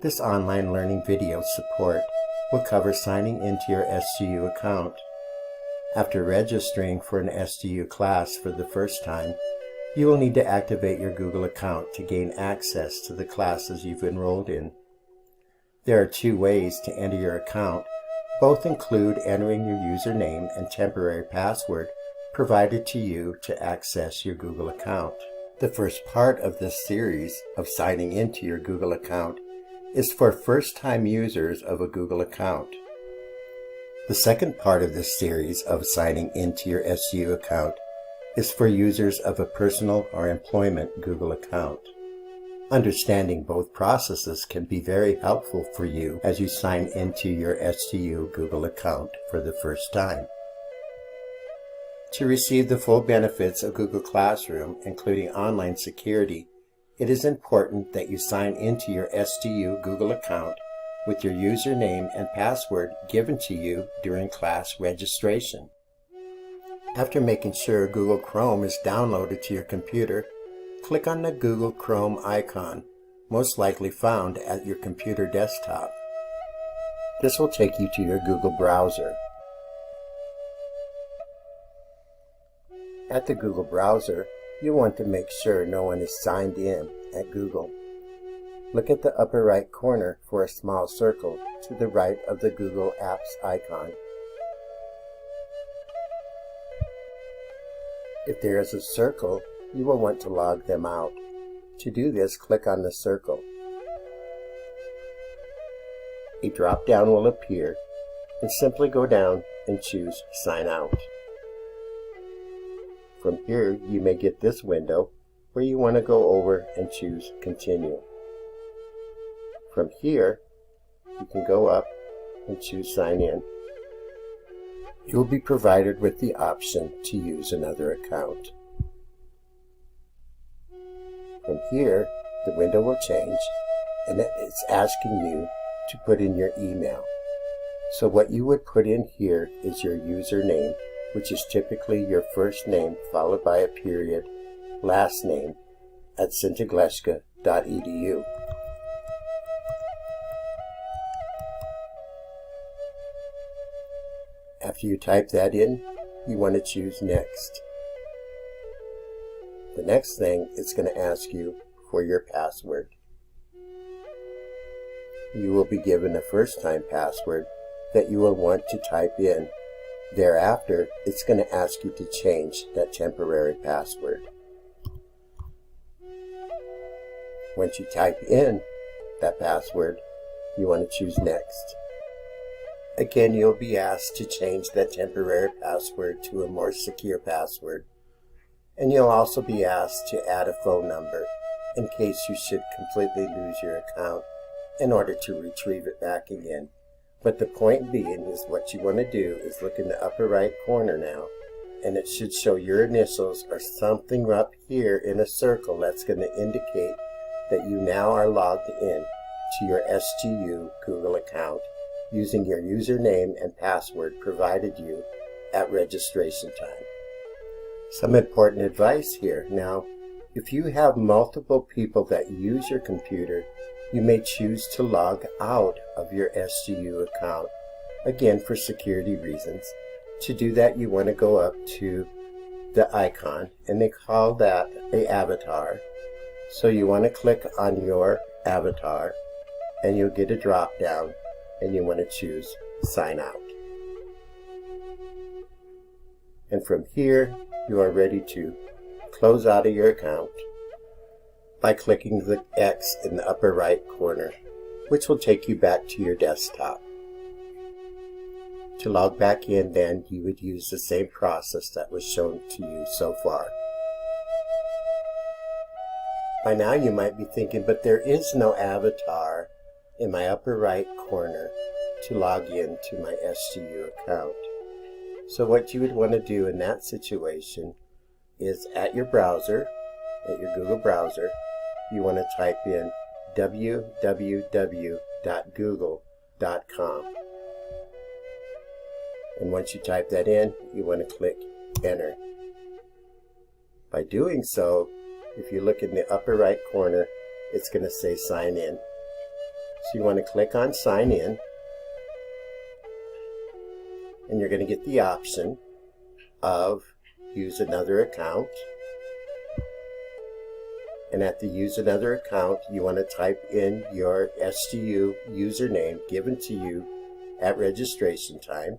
This online learning video support will cover signing into your SGU account. After registering for an SGU class for the first time, you will need to activate your Google account to gain access to the classes you've enrolled in. There are two ways to enter your account. Both include entering your username and temporary password provided to you to access your Google account. The first part of this series of signing into your Google account is for first-time users of a Google account. The second part of this series of signing into your SGU account is for users of a personal or employment Google account. Understanding both processes can be very helpful for you as you sign into your SGU Google account for the first time. To receive the full benefits of Google Classroom, including online security, it is important that you sign into your SGU Google account with your username and password given to you during class registration. After making sure Google Chrome is downloaded to your computer, click on the Google Chrome icon, most likely found at your computer desktop. This will take you to your Google browser. At the Google browser, you want to make sure no one is signed in at Google. Look at the upper right corner for a small circle to the right of the Google Apps icon. If there is a circle, you will want to log them out. To do this, click on the circle. A drop-down will appear, and simply go down and choose Sign Out. From here, you may get this window where you want to go over and choose Continue. From here, you can go up and choose Sign In. You will be provided with the option to use another account. From here, the window will change, and it's asking you to put in your email. So what you would put in here is your username, which is typically your first name followed by a period, last name, at centigleska.edu. After you type that in, you want to choose Next. The next thing it's going to ask you for your password. You will be given a first-time password that you will want to type in. Thereafter, it's going to ask you to change that temporary password. Once you type in that password, you want to choose Next. Again, you'll be asked to change that temporary password to a more secure password. And you'll also be asked to add a phone number in case you should completely lose your account in order to retrieve it back again. But the point being is what you want to do is look in the upper right corner now, and it should show your initials or something up here in a circle that's going to indicate that you now are logged in to your SGU Google account using your username and password provided you at registration time. Some important advice here. Now, if you have multiple people that use your computer, you may choose to log out of your SGU account, again for security reasons. To do that, you want to go up to the icon, and they call that an avatar. So you want to click on your avatar, and you'll get a drop down, and you want to choose Sign Out. And from here, you are ready to close out of your account by clicking the X in the upper right corner, which will take you back to your desktop. To log back in, then, you would use the same process that was shown to you so far. By now you might be thinking, but there is no avatar in my upper right corner to log in to my SGU account. So what you would want to do in that situation is at your browser, at your Google browser, you want to type in www.google.com. And once you type that in, you want to click Enter. By doing so, if you look in the upper right corner, it's going to say Sign In. So you want to click on Sign In, and you're going to get the option of Use Another Account. And at the Use Another Account, you want to type in your SGU username given to you at registration time.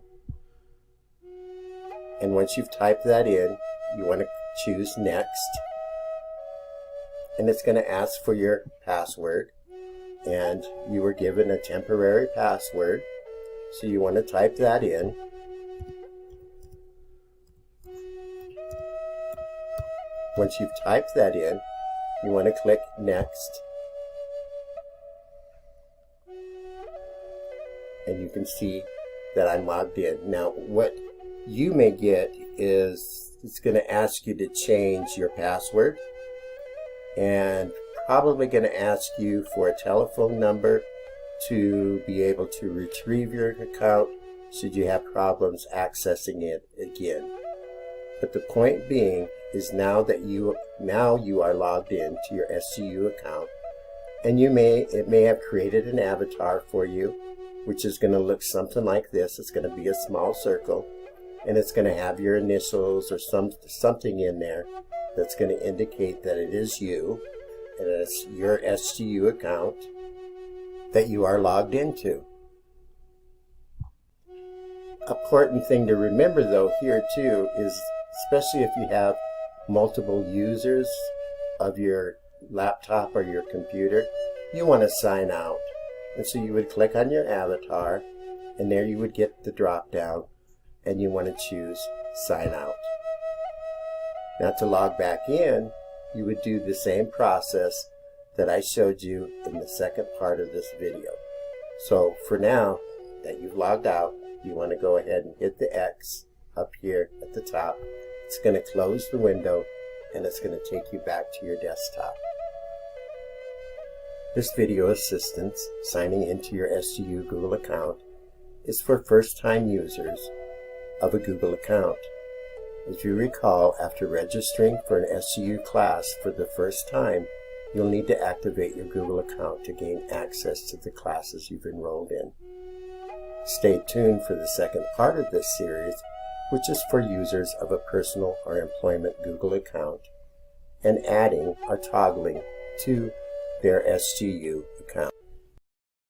And once you've typed that in, you want to choose Next. And it's going to ask for your password. And you were given a temporary password, so you want to type that in. Once you've typed that in, you want to click Next. And you can see that I'm logged in. Now, what you may get is it's going to ask you to change your password, and probably going to ask you for a telephone number to be able to retrieve your account should you have problems accessing it again. But the point being is now you are logged in to your SGU account, and it may have created an avatar for you, which is going to look something like this. It's going to be a small circle, and it's going to have your initials or something in there that's going to indicate that it is you, and it's your SGU account that you are logged into. Important thing to remember though here too is, especially if you have multiple users of your laptop or your computer, you want to sign out. And so you would click on your avatar, and there you would get the drop down, and you want to choose Sign Out. Now to log back in, you would do the same process that I showed you in the second part of this video. So for now that you've logged out, you want to go ahead and hit the X up here at the top. It's going to close the window, and it's going to take you back to your desktop. This video assistance, signing into your SGU Google account, is for first-time users of a Google account. If you recall, after registering for an SGU class for the first time, you'll need to activate your Google account to gain access to the classes you've enrolled in. Stay tuned for the second part of this series, which is for users of a personal or employment Google account and adding or toggling to their SGU